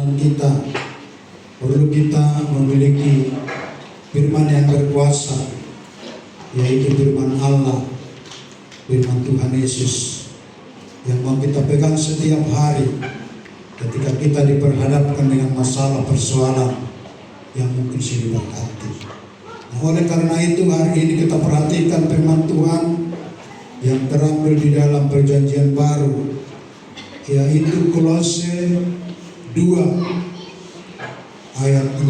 iman kita, perlu kita memiliki firman yang berkuasa, yaitu firman Allah, firman Tuhan Yesus, yang mau kita pegang setiap hari ketika kita diperhadapkan dengan masalah persoalan yang mungkin silih berganti. Nah, oleh karena itu hari ini kita perhatikan firman Tuhan yang terambil di dalam perjanjian baru, yaitu Kolose 2 ayat 6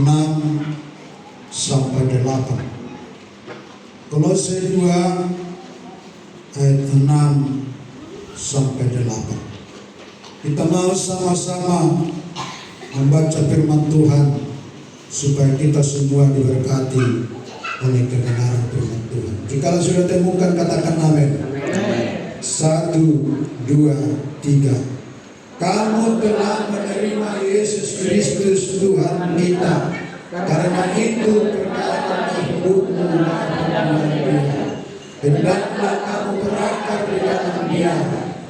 sampai 8. Kolose 2 ayat 6 sampai 8. Kita mau sama-sama membaca firman Tuhan supaya kita semua diberkati oleh kebenaran firman Tuhan. Jika sudah temukan, katakan amin. 1, 2, 3. Kamu telah menerima Yesus Kristus Tuhan kita, karena itu perkataan hidupmu adalah Dia. Hendaklah kamu berakar di dalam Dia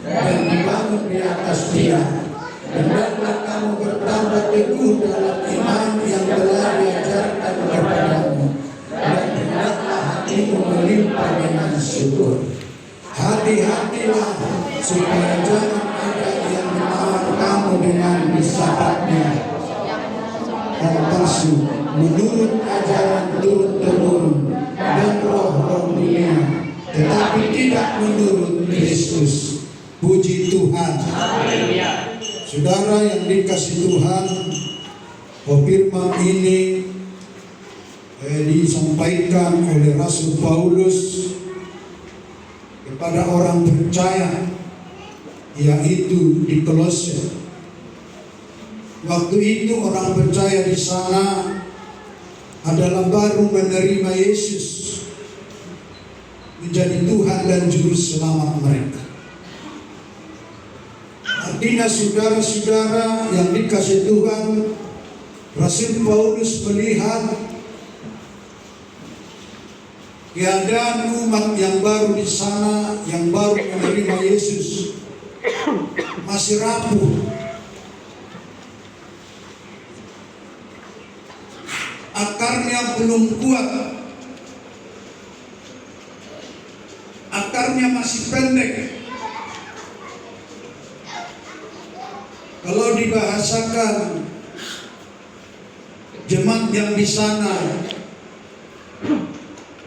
dan dibangun di atas Dia. Hendaklah kamu bertambah teguh dalam iman yang telah diajarkan kepadamu, dan hendaklah hatimu melimpah dengan syukur. Hati-hatilah supaya jangan ada yang menawar kamu dengan filsafatnya yang palsu, menurut ajaran turun-temurun dan roh-roh dunia, tetapi tidak menurut Kristus. Puji Tuhan. Saudara yang dikasihi Tuhan, firman ini disampaikan oleh Rasul Paulus kepada orang percaya, yaitu di Kolose. Waktu itu orang percaya di sana adalah baru menerima Yesus menjadi Tuhan dan Juru Selamat mereka. Artinya saudara-saudara yang dikasihi Tuhan, Rasul Paulus melihat keadaan umat yang baru di sana, yang baru menerima Yesus, masih rapuh, akarnya belum kuat, akarnya masih pendek. Kalau dibahasakan jemaat yang di sana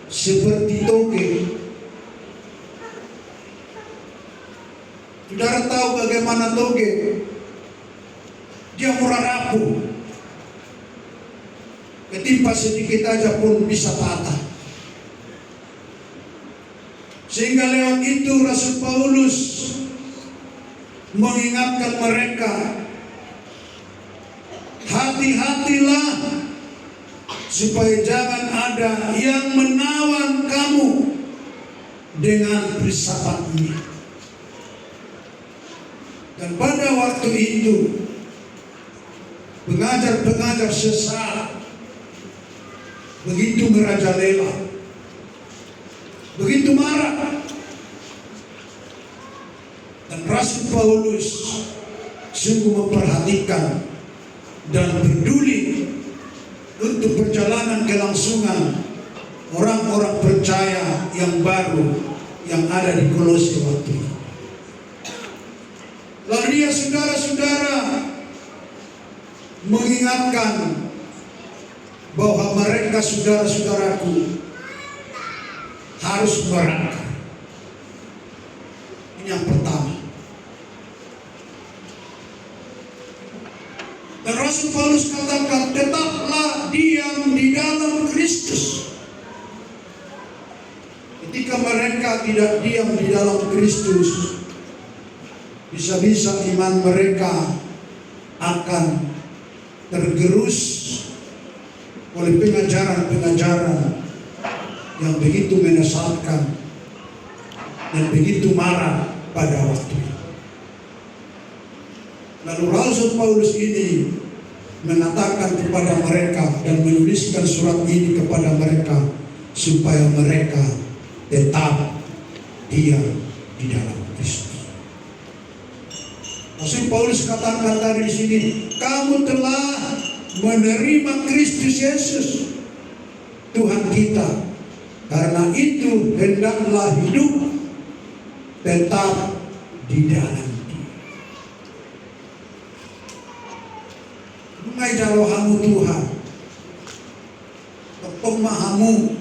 seperti toge. Saudara tahu bagaimana toge? Dia murah rapuh, ketimpa sedikit aja pun bisa patah. Sehingga lewat itu Rasul Paulus mengingatkan mereka, hati-hatilah supaya jangan ada yang menawan kamu dengan filsafatnya. Dan pada waktu itu pengajar-pengajar sesat begitu merajalela, begitu marah. Dan Rasul Paulus sungguh memperhatikan dan peduli untuk perjalanan kelangsungan orang-orang percaya yang baru yang ada di Kolose waktu itu. Lalu dia saudara-saudara mengingatkan bahwa mereka saudara-saudaraku harus berakar. Ini yang pertama. Dan Rasul Paulus katakan, tetaplah diam di dalam Kristus. Ketika mereka tidak diam di dalam Kristus, bisa-bisa iman mereka akan tergerus oleh pengajaran-pengajaran yang begitu menyesatkan dan begitu marah pada waktu itu. Lalu Rasul Paulus ini mengatakan kepada mereka dan menuliskan surat ini kepada mereka supaya mereka tetap diam di dalam Kristus. Rasul Paulus katakan tadi di sini, kamu telah menerima Kristus Yesus Tuhan kita. Karena itu hendaklah hidup tetap di dalam Dia. Mengai jalohamu Tuhan, pemahamu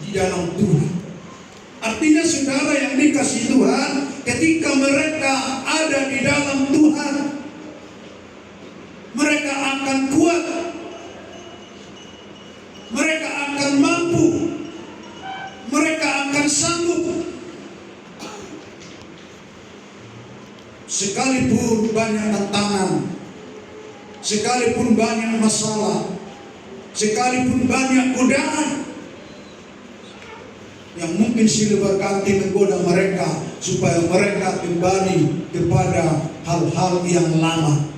di dalam Tuhan. Artinya saudara yang dikasih Tuhan, ketika mereka ada di dalam Tuhan, mereka akan kuat, mereka akan mampu, mereka akan sanggup. Sekalipun banyak tantangan, sekalipun banyak masalah, sekalipun banyak godaan yang mungkin silih berganti menggoda mereka, supaya mereka kembali kepada hal-hal yang lama,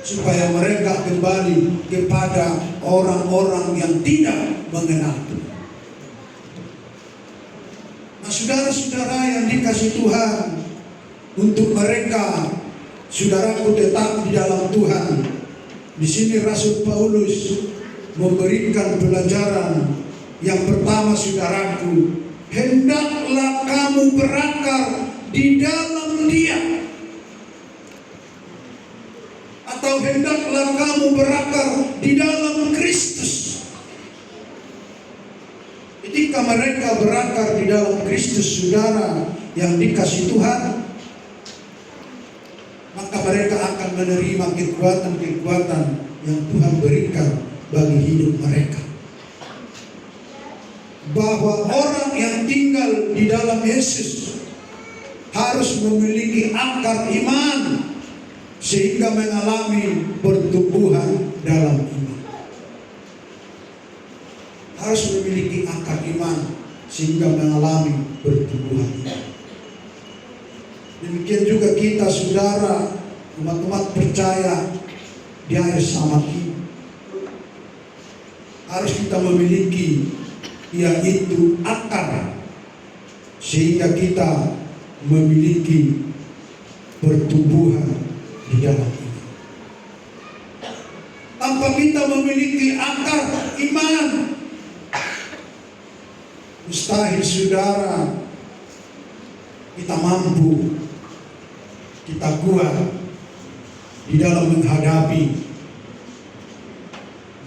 supaya mereka kembali kepada orang-orang yang tidak mengenal Tuhan. Nah, saudara-saudara yang dikasih Tuhan, untuk mereka, saudaraku tetap di dalam Tuhan. Di sini Rasul Paulus memberikan pelajaran yang pertama, saudaraku, hendaklah kamu berakar di dalam Dia, atau hendaklah kamu berakar di dalam Kristus. Ketika mereka berakar di dalam Kristus, saudara yang dikasih Tuhan, maka mereka akan menerima kekuatan-kekuatan yang Tuhan berikan bagi hidup mereka. Bahwa orang yang tinggal di dalam Yesus harus memiliki akar iman, sehingga mengalami pertumbuhan dalam iman. Harus memiliki akar iman, sehingga mengalami pertumbuhan iman. Demikian juga kita, saudara, umat-umat percaya di akhir zaman ini, harus kita memiliki, yaitu akar, sehingga kita memiliki pertumbuhan di dalam iman. Tanpa kita memiliki akar iman, mustahil, saudara, kita mampu, kita kuat di dalam menghadapi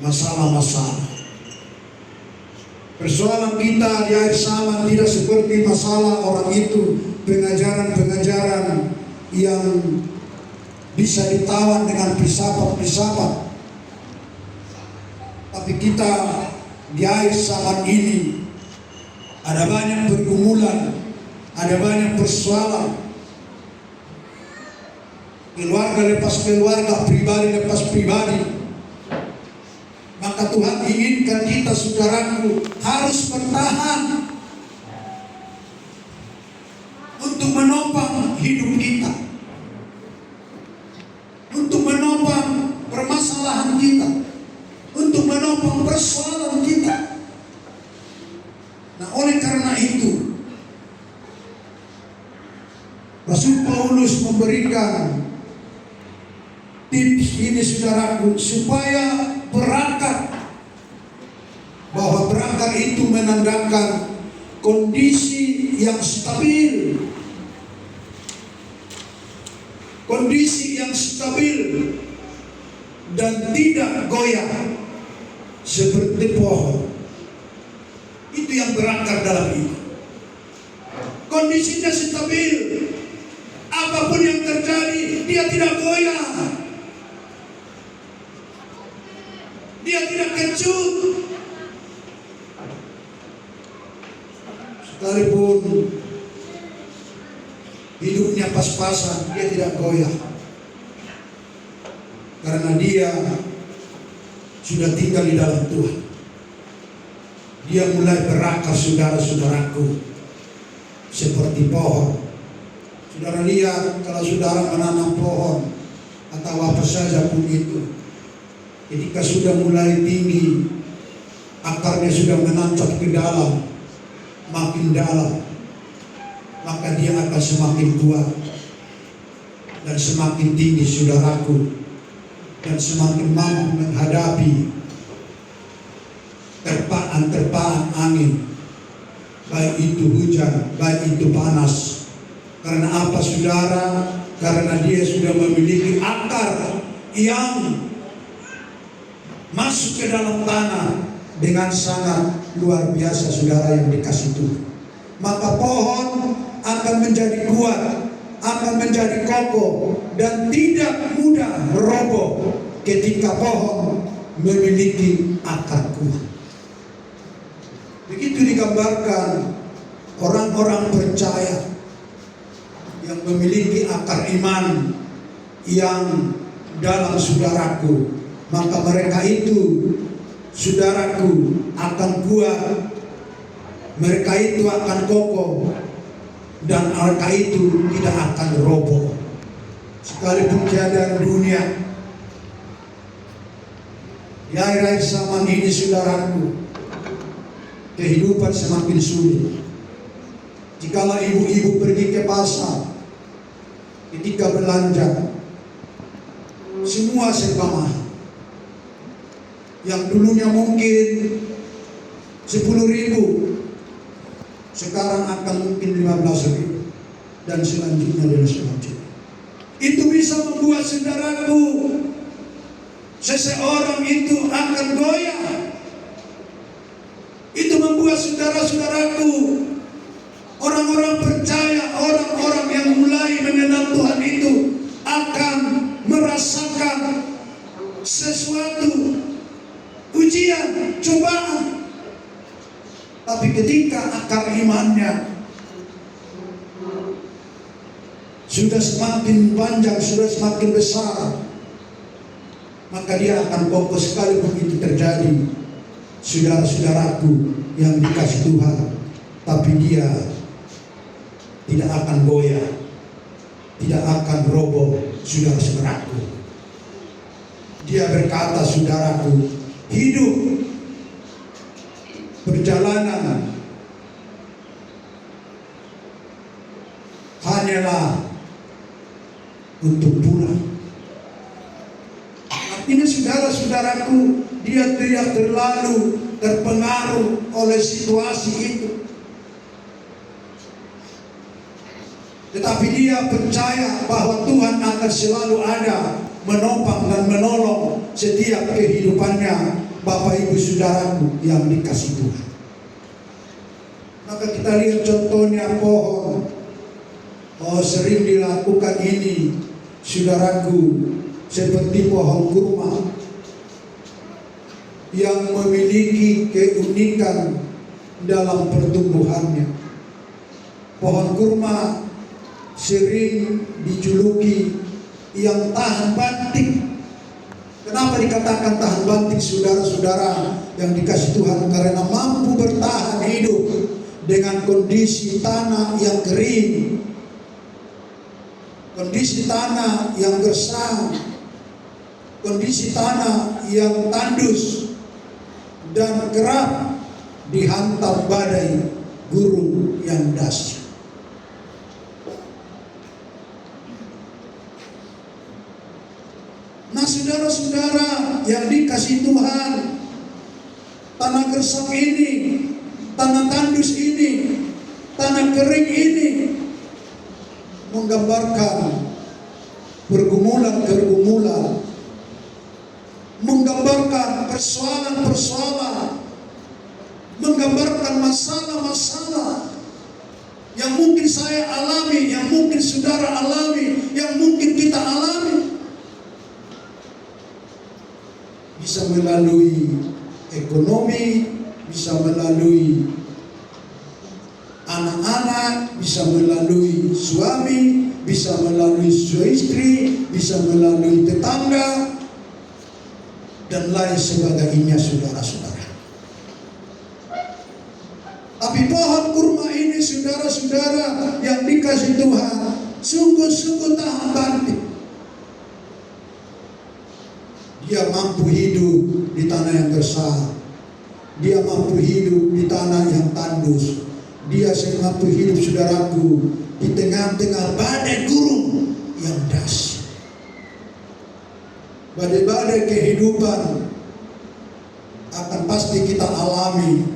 masalah-masalah. Persoalan kita di akhir zaman tidak seperti masalah orang itu, pengajaran-pengajaran yang bisa ditawan dengan filsafat-filsafat. Tapi kita di akhir zaman ini ada banyak pergumulan, ada banyak persoalan. Keluarga lepas keluarga, pribadi lepas pribadi. Maka Tuhan inginkan kita, saudaraku, harus bertahan untuk menopang hidup kita, untuk menopang permasalahan kita, untuk menopang persoalan kita. Nah, oleh karena itu, Rasul Paulus memberikan tips ini, saudaraku, supaya berakar. Bahwa berakar itu menandakan kondisi yang stabil, kondisi yang stabil dan tidak goyah seperti pohon. Itu yang berakar dalam hidup. Kondisinya stabil, apapun yang terjadi dia tidak goyah, dia tidak kecut. Sekalipun hidupnya pas-pasan, dia tidak goyah, karena dia sudah tinggal di dalam Tuhan. Dia mulai berakar, saudara-saudaraku, seperti pohon. Saudara lihat, kalau saudara menanam pohon atau apa saja pun itu, ketika sudah mulai tinggi, akarnya sudah menancap ke dalam, makin dalam, maka dia akan semakin kuat. dan semakin tinggi saudaraku, dan semakin mampu menghadapi terpaan-terpaan angin, baik itu hujan, baik itu panas. Karena apa saudara? Karena dia sudah memiliki akar yang masuk ke dalam tanah dengan sangat luar biasa saudara yang dikasih Tuhan. Maka pohon akan menjadi kuat, akan menjadi kokoh, dan tidak mudah roboh ketika pohon memiliki akar kuat. Begitu digambarkan orang-orang percaya yang memiliki akar iman yang dalam saudaraku, maka mereka itu saudaraku akan kuat, mereka itu akan kokoh, dan mereka itu tidak akan roboh sekalipun keadaan dunia di akhir-akhir zaman ini saudaraku. Kehidupan semakin sulit. Jikalau ibu-ibu pergi ke pasar, ketika belanja, semua serba mahal. Yang dulunya mungkin 10.000, sekarang akan mungkin 15.000, dan selanjutnya dan selanjutnya. Itu bisa membuat saudaraku, seseorang itu akan goyah. Itu membuat saudara-saudaraku, orang-orang percaya, orang-orang yang mulai mengenal Tuhan itu akan merasakan sesuatu ujian, cobaan. Tapi ketika akar imannya sudah semakin panjang, sudah semakin besar, maka dia akan kokoh sekali. Begitu terjadi saudara-saudaraku yang dikasih Tuhan, tapi dia tidak akan goyah, tidak akan roboh saudara-saudaraku. Dia berkata, saudaraku, hidup perjalanan hanyalah untuk pulang. Artinya saudara-saudaraku, dia tidak terlalu terpengaruh oleh situasi itu, tetapi dia percaya bahwa Tuhan akan selalu ada, menopang dan menolong setiap kehidupannya. Bapak ibu saudaraku yang dikasih Tuhan, maka kita lihat contohnya pohon. Sering dilakukan ini saudaraku, seperti pohon kurma yang memiliki keunikan dalam pertumbuhannya. Pohon kurma sering dijuluki yang tahan banting. Kenapa dikatakan tahan banting saudara-saudara yang dikasih Tuhan? Karena mampu bertahan hidup dengan kondisi tanah yang kering, kondisi tanah yang gersang, kondisi tanah yang tandus, dan kerap dihantam badai gurun yang dahsyat. Nah saudara-saudara yang dikasih Tuhan, tanah gersang ini, tanah tandus ini, tanah kering ini menggambarkan pergumulan-pergumulan, menggambarkan persoalan-persoalan, menggambarkan masalah-masalah yang mungkin saya alami, yang mungkin saudara alami, yang mungkin kita alami. Bisa melalui ekonomi, bisa melalui anak-anak, bisa melalui suami, bisa melalui istri, bisa melalui tetangga, dan lain sebagainya saudara-saudara. Tapi pohon kurma ini saudara-saudara yang dikasih Tuhan, sungguh-sungguh tahan banting. Dia mampu hidup di tanah yang gersang, dia mampu hidup di tanah yang tandus, dia mampu hidup saudaraku di tengah-tengah badai gurun yang dahsyat. Badai-badai kehidupan akan pasti kita alami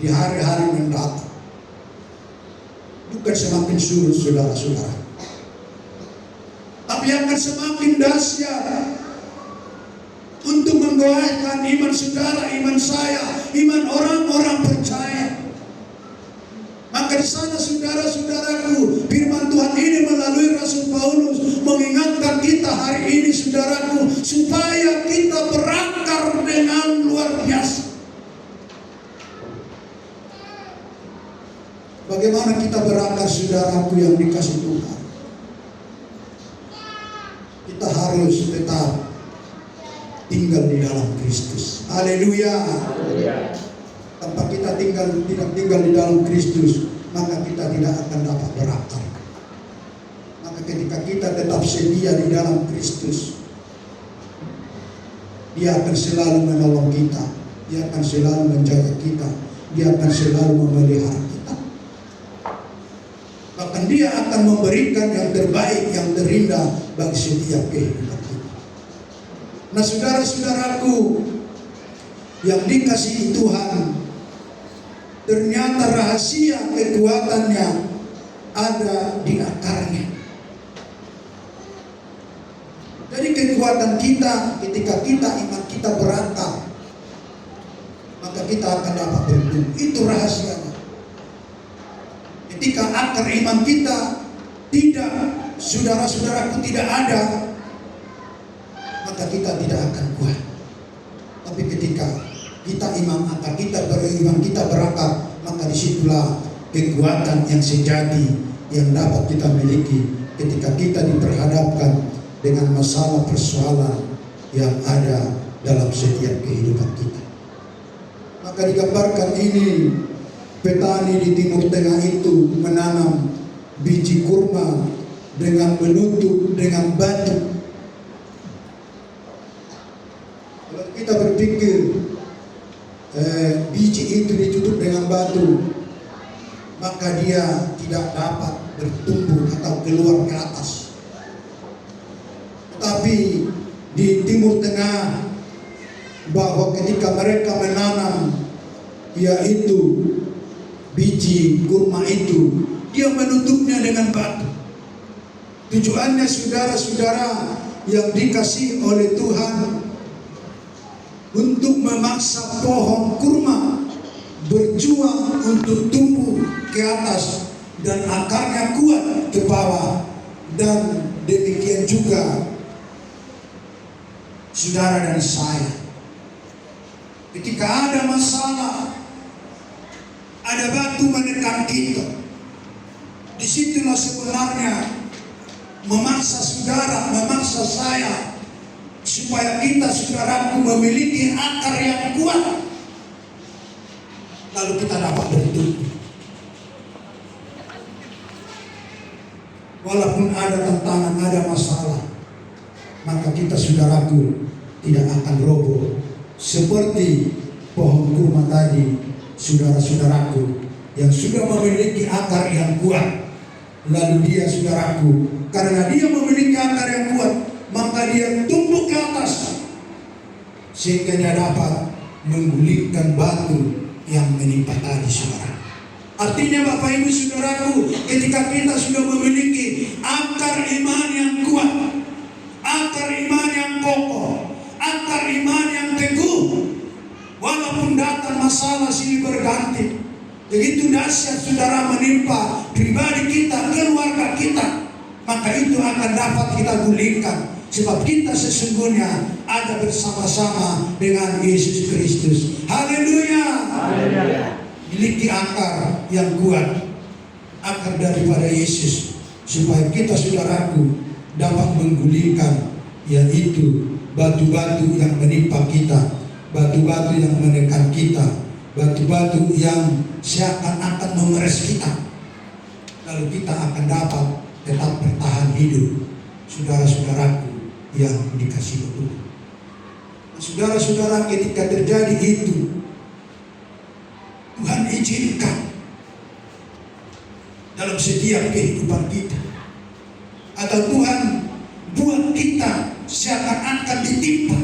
di hari-hari mendatang. Bukan semakin surut, saudara-saudara, tapi akan semakin dahsyat untuk menggoyahkan iman saudara, iman saya, iman orang-orang percaya. Maka di sana, saudara-saudaraku, firman Tuhan ini melalui Rasul Paulus mengingatkan kita hari ini, saudaraku, supaya kita berakar dengan luar biasa. Bagaimana kita berakar, saudaraku yang dikasih Tuhan? Kita harus tetap tinggal di dalam Kristus. Haleluya. Tanpa kita tidak tinggal di dalam Kristus, maka kita tidak akan dapat berakar. Maka ketika kita tetap setia di dalam Kristus, Dia akan selalu menolong kita, Dia akan selalu menjaga kita, Dia akan selalu memelihara kita. Bahkan Dia akan memberikan yang terbaik, yang terindah bagi setiap kehidupan kita. Nah, saudara-saudaraku yang dikasihi Tuhan, ternyata rahasia kekuatannya ada di akarnya. Jadi kekuatan kita ketika iman kita berakar, maka kita akan dapat bertumbuh. Itu rahasianya. Ketika akar iman kita tidak, saudara-saudaraku, tidak ada, maka kita tidak akan kuat. Tapi ketika akar kita beriman, kita berakar, maka disitulah kekuatan yang sejati yang dapat kita miliki ketika kita diperhadapkan dengan masalah persoalan yang ada dalam setiap kehidupan kita. Maka digambarkan ini, petani di Timur Tengah itu menanam biji kurma dengan menutup dengan batu. Kalau kita berpikir biji itu ditutup dengan batu, maka dia tidak dapat bertumbuh atau keluar ke atas. Tetapi di Timur Tengah, bahwa ketika mereka menanam, yaitu biji kurma itu, dia menutupnya dengan batu. Tujuannya, saudara-saudara yang dikasihi oleh Tuhan, untuk memaksa pohon kurma berjuang untuk tumbuh ke atas dan akarnya kuat ke bawah. Dan demikian juga saudara dan saya, ketika ada masalah, ada batu menekan kita, disitulah sebenarnya memaksa saudara, memaksa saya, supaya kita, saudaraku, memiliki akar yang kuat, lalu kita dapat bertumbuh. Walaupun ada tantangan, ada masalah, maka kita, saudaraku, tidak akan roboh. Seperti pohon kurma tadi, saudara-saudaraku, yang sudah memiliki akar yang kuat, lalu dia, saudaraku, karena dia memiliki akar yang kuat, maka dia tumbuh ke atas, sehingga dia dapat menggulingkan batu yang menimpa tadi, saudara. Artinya, Bapak Ibu Saudaraku, ketika kita sudah memiliki akar iman yang kuat, akar iman yang kokoh, akar iman yang teguh, walaupun datang masalah silih berganti, begitu dahsyat saudara menimpa pribadi kita, keluarga kita, maka itu akan dapat kita gulingkan. Sebab kita sesungguhnya ada bersama-sama dengan Yesus Kristus. Haleluya. Miliki akar yang kuat, akar daripada Yesus, supaya kita, saudaraku, dapat menggulingkan, yaitu batu-batu yang menimpa kita, batu-batu yang menekan kita, batu-batu yang seakan-akan memeres kita. Lalu kita akan dapat tetap bertahan hidup, saudara-saudaraku yang dikasihi Tuhan. Saudara-saudara, ketika terjadi itu, Tuhan izinkan dalam setiap kehidupan kita atau Tuhan buat kita seakan-akan ditimpa.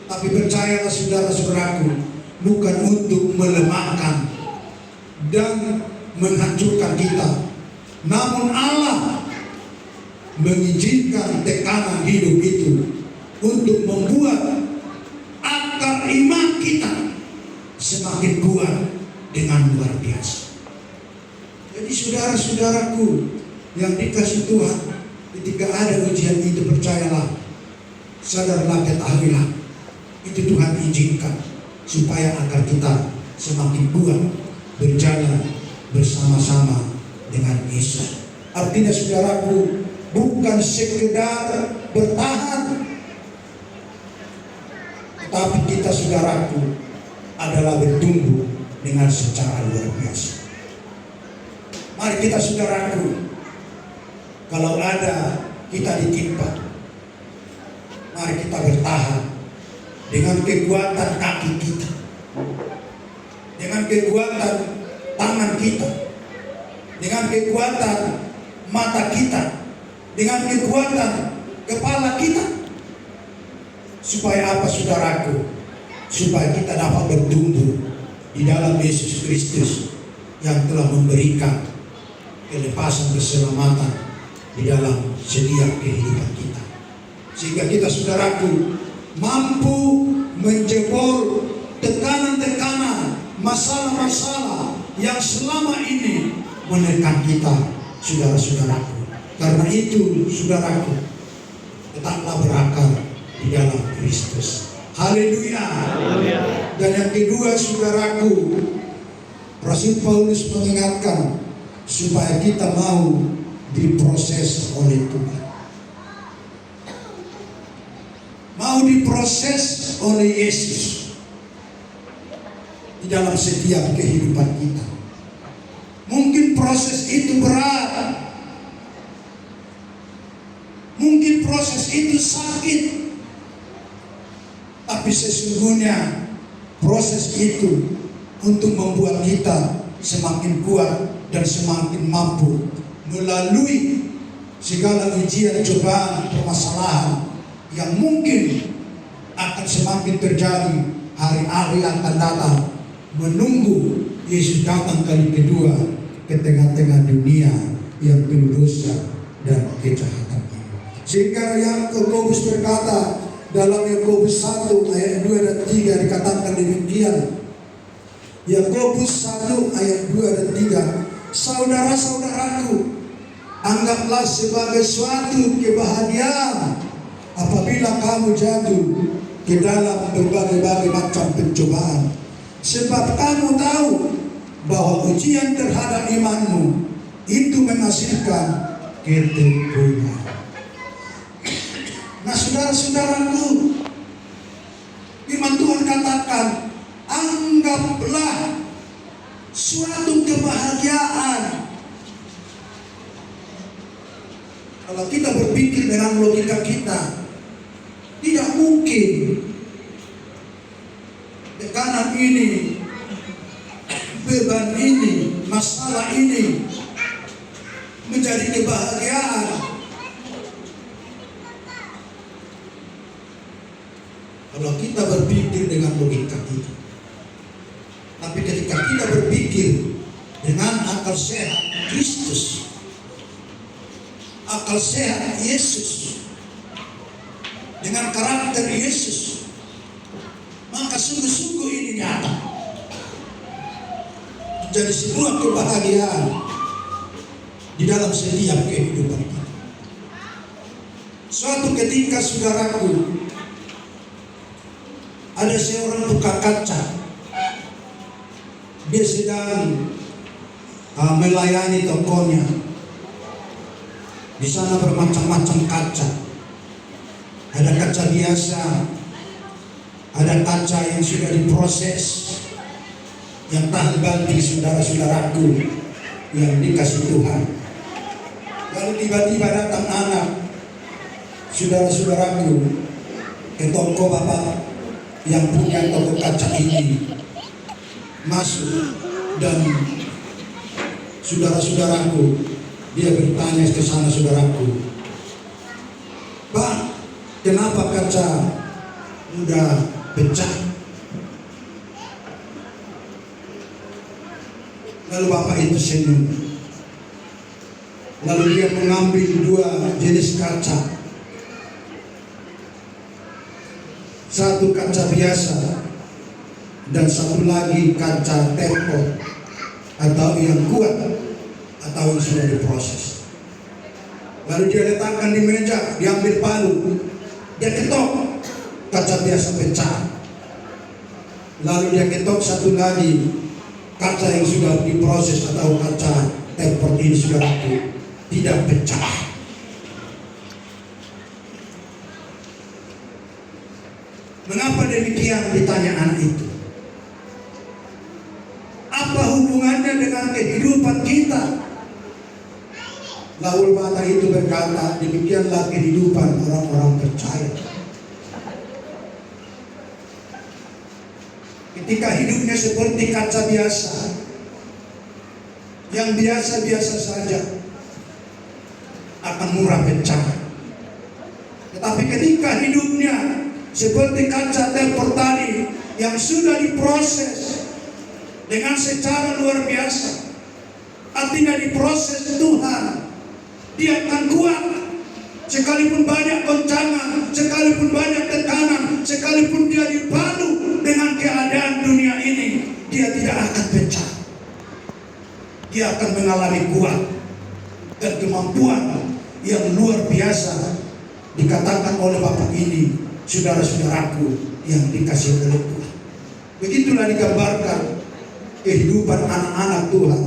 Tapi percayalah saudara-saudaraku, bukan untuk melemahkan dan menghancurkan kita, namun Allah mengizinkan tekanan hidup itu untuk membuat akar iman kita semakin kuat dengan luar biasa. Jadi saudara-saudaraku yang dikasih Tuhan, ketika ada ujian itu, percayalah, sadarlah, ketahuilah, itu Tuhan izinkan supaya akar kita semakin kuat berjalan bersama-sama dengan Yesus. Artinya saudaraku, bukan sekedar bertahan, tapi kita saudaraku adalah bertumbuh dengan secara luar biasa. Mari kita saudaraku, kalau ada kita ditimpa, mari kita bertahan dengan kekuatan kaki kita, dengan kekuatan tangan kita, dengan kekuatan mata kita, dengan kekuatan kepala kita. Supaya apa saudaraku? Supaya kita dapat bertumbuh di dalam Yesus Kristus yang telah memberikan kelepasan keselamatan di dalam setiap kehidupan kita. Sehingga kita saudaraku mampu menjebol tekanan-tekanan, masalah-masalah yang selama ini menekan kita, saudara-saudaraku. Karena itu saudaraku, tetaplah berakar di dalam Kristus. Haleluya. Dan yang kedua saudaraku, Rasul Paulus mengingatkan supaya kita mau diproses oleh Tuhan, mau diproses oleh Yesus di dalam setiap kehidupan kita. Mungkin proses itu berat, mungkin proses itu sakit, tapi sesungguhnya proses itu untuk membuat kita semakin kuat dan semakin mampu melalui segala ujian, cobaan, permasalahan yang mungkin akan semakin terjadi hari-hari yang akan datang, menunggu Yesus datang kali kedua ke tengah-tengah dunia yang penuh dosa dan kejahatan ini. Sehingga Yakobus berkata dalam Yakobus 1 ayat 2 dan 3 dikatakan demikian. Yakobus 1 ayat 2 dan 3, saudara-saudaraku, anggaplah sebagai suatu kebahagiaan apabila kamu jatuh ke dalam berbagai-bagai macam pencobaan, sebab kamu tahu bahwa ujian terhadap imanmu itu menghasilkan ketekunan. Nah saudara-saudaraku, firman Tuhan katakan, anggaplah suatu kebahagiaan. Kalau kita berpikir dengan logika kita, tidak mungkin tekanan ini, beban ini, masalah ini menjadi kebahagiaan. Kalau kita berpikir dengan logika kita. Tapi ketika kita berpikir dengan akal sehat Kristus, akal sehat Yesus, dengan karakter Yesus, maka sungguh-sungguh ini nyata menjadi sebuah kebahagiaan di dalam setiap kehidupan kita. Suatu ketika saudaraku, ada seorang tukang kaca. Dia sedang melayani tokonya. Di sana bermacam-macam kaca. Ada kaca biasa, ada kaca yang sudah diproses, yang tahan banting, saudara-saudaraku yang dikasih Tuhan. Lalu tiba-tiba datang anak, saudara-saudaraku, ke toko bapak yang punya toko kaca ini, masuk, dan saudara-saudaraku, Dia bertanya ke sana, saudaraku, "Bang, kenapa kaca udah pecah?" Lalu bapak itu senyum. Lalu dia mengambil 2 jenis kaca. Satu kaca biasa dan satu lagi kaca tempo atau yang kuat atau yang sudah diproses. Lalu dia letakkan di meja, diambil palu, dia ketok, kaca biasa pecah. Lalu dia ketok satu lagi, kaca yang sudah diproses atau kaca tempo ini sudah tidak pecah. Mengapa demikian, ditanya anak itu? Apa hubungannya dengan kehidupan kita? Lalu bapak itu berkata, demikianlah kehidupan orang-orang percaya. Ketika hidupnya seperti kaca biasa, yang biasa-biasa saja, akan murah pecah. Tetapi ketika hidupnya seperti kaca temper tadi yang sudah diproses dengan secara luar biasa, artinya diproses Tuhan, dia akan kuat. Sekalipun banyak goncangan, sekalipun banyak tekanan, sekalipun dia dibalut dengan keadaan dunia ini, dia tidak akan pecah. Dia akan mengalami kuat dan kemampuan yang luar biasa. Dikatakan oleh bapak ini, saudara-saudaraku yang dikasihi oleh Tuhan. Begitulah digambarkan kehidupan anak-anak Tuhan,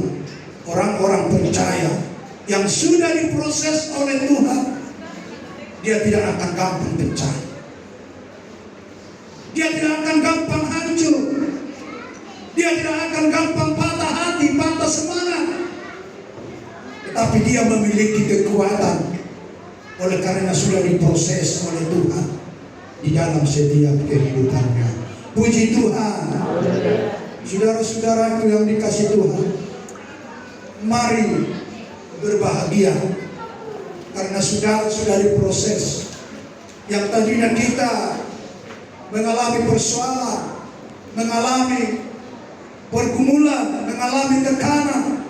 orang-orang percaya yang sudah diproses oleh Tuhan. Dia tidak akan gampang pecah. Dia tidak akan gampang hancur. Dia tidak akan gampang patah hati, patah semangat. Tetapi dia memiliki kekuatan oleh karena sudah diproses oleh Tuhan di dalam setiap kehidupannya. Puji Tuhan. Saudara-saudaraku yang dikasihi Tuhan, mari berbahagia karena sudah diproses. Yang tadinya kita mengalami persoalan, mengalami pergumulan, mengalami tekanan,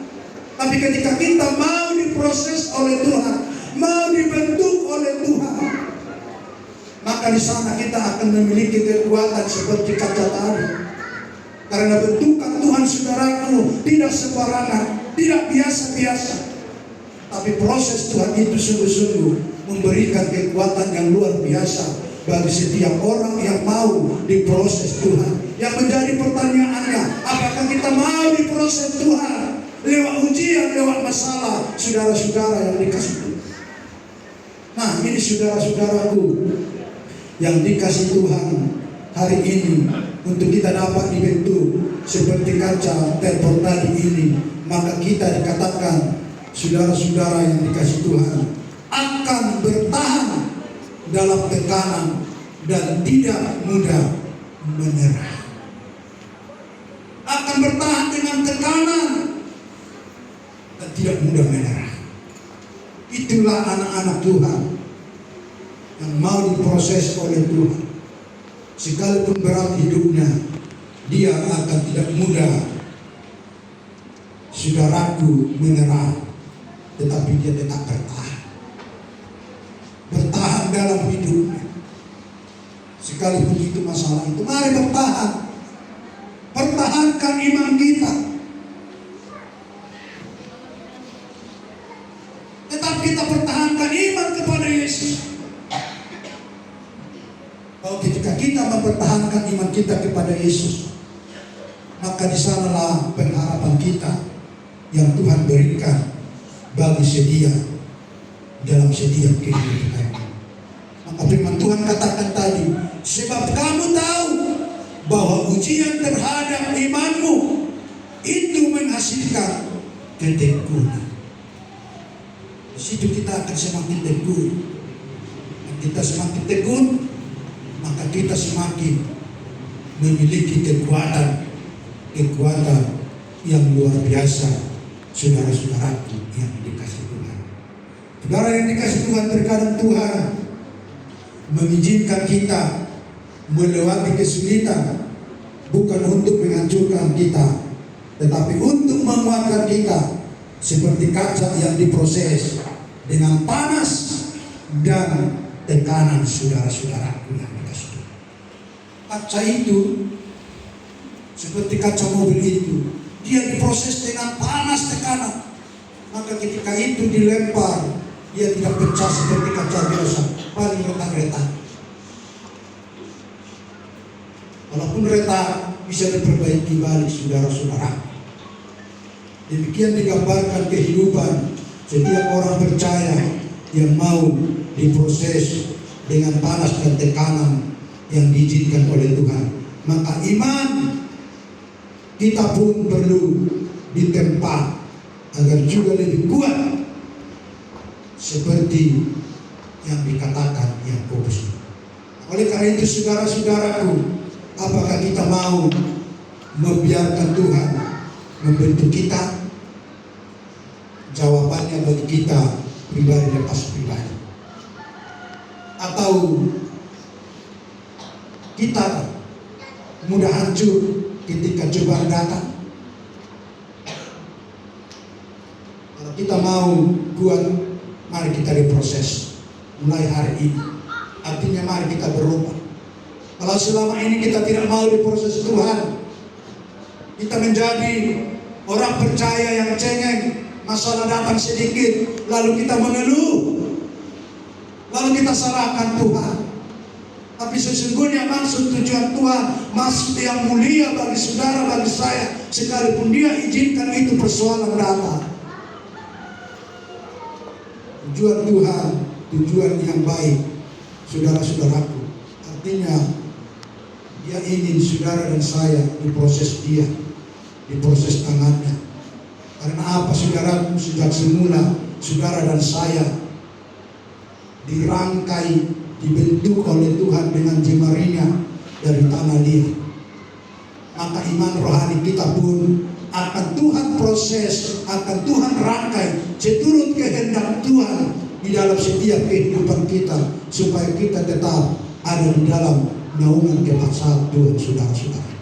tapi ketika kita mau diproses oleh Tuhan, mau dibentuk oleh Tuhan, maka di sana kita akan memiliki kekuatan seperti kaca tadi. Karena bentukan Tuhan, saudaraku, tidak sembarangan, tidak biasa-biasa. Tapi proses Tuhan itu sungguh-sungguh memberikan kekuatan yang luar biasa bagi setiap orang yang mau diproses Tuhan. Yang menjadi pertanyaannya, apakah kita mau diproses Tuhan lewat ujian, lewat masalah, saudara-saudara yang dikasihi Tuhan. Nah, ini saudara-saudaraku yang dikasihi Tuhan, hari ini untuk kita dapat dibentuk seperti kaca temper tadi ini, maka kita dikatakan, saudara-saudara yang dikasihi Tuhan, akan bertahan dalam tekanan dan tidak mudah menyerah. Akan bertahan dengan tekanan dan tidak mudah menyerah. Itulah anak-anak Tuhan yang mau diproses oleh Tuhan. Sekalipun berat hidupnya, dia akan tidak mudah, saudaraku, menyerah. Tetapi dia tetap bertahan. Bertahan dalam hidupnya. Sekalipun itu masalah itu, mari bertahan. Pertahankan iman kita. Tetap kita pertahankan iman kepada Yesus. Kalau ketika kita mempertahankan iman kita kepada Yesus, maka di sanalah pengharapan kita yang Tuhan berikan bagi sedia dalam setiap kehidupan. Maka firman Tuhan katakan tadi, sebab kamu tahu bahwa ujian terhadap imanmu itu menghasilkan ketekunan. Di situ kita akan semakin teguh. Kita semakin teguh, maka kita semakin memiliki kekuatan yang luar biasa, saudara-saudaraku yang dikasihi Tuhan. Saudara yang dikasih Tuhan, terkadang Tuhan mengizinkan kita melewati kesulitan bukan untuk menghancurkan kita, tetapi untuk menguatkan kita, seperti kaca yang diproses dengan panas dan tekanan. Saudara-saudaraku yang dikasih Tuhan, kaca itu seperti kaca mobil itu, dia diproses dengan panas tekanan, maka ketika itu dilempar, dia tidak pecah seperti kaca biasa, paling retak-retak. Walaupun retak, bisa diperbaiki balik, saudara-saudara. Demikian digambarkan kehidupan setiap orang percaya yang mau diproses dengan panas dan tekanan yang diizinkan oleh Tuhan. Maka iman kita pun perlu ditempa agar juga lebih kuat seperti yang dikatakan Yakobus. Oleh karena itu, saudara-saudaraku, apakah kita mau membiarkan Tuhan membentuk kita? Jawabannya bagi kita pribadi lepas pribadi. Atau kita mudah hancur ketika cobaan datang? Kalau kita mau kuat, mari kita diproses mulai hari ini. Artinya mari kita berubah. Kalau selama ini kita tidak mau diproses Tuhan, kita menjadi orang percaya yang cengeng. Masalah datang sedikit, lalu kita mengeluh, lalu kita salahkan Tuhan. Tapi sesungguhnya maksud tujuan Tuhan, maksud yang mulia bagi saudara, bagi saya, sekalipun Dia izinkan itu persoalan datang. Tujuan Tuhan, tujuan yang baik, saudara-saudaraku. Artinya Dia ingin saudara dan saya diproses Dia, diproses tangannya. Karena apa, saudara? Sejak semula saudara dan saya dirangkai, dibentuk oleh Tuhan dengan jemarinya dari tanah liat. Maka iman rohani kita pun akan Tuhan proses, akan Tuhan rangkai seturut kehendak Tuhan di dalam setiap kehidupan kita, supaya kita tetap ada di dalam naungan kebangsaan Tuhan, saudara-saudara.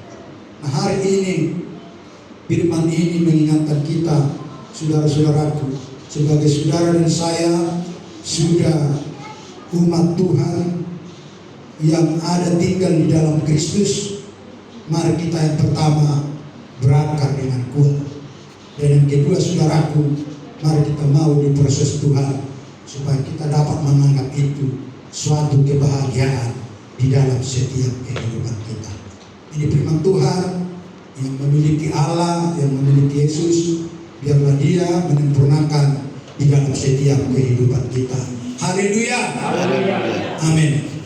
Nah, hari ini firman ini mengingatkan kita, saudara-saudaraku, sebagai saudara dan saya sudah umat Tuhan yang ada tinggal di dalam Kristus. Mari kita yang pertama berakar dengan kuat, dan yang kedua, saudaraku, mari kita mau diproses Tuhan supaya kita dapat menganggap itu suatu kebahagiaan di dalam setiap kehidupan kita. Ini firman Tuhan yang memiliki Allah, yang memiliki Yesus, biarlah Dia menyempurnakan di dalam setiap kehidupan kita. Haleluya. Amin.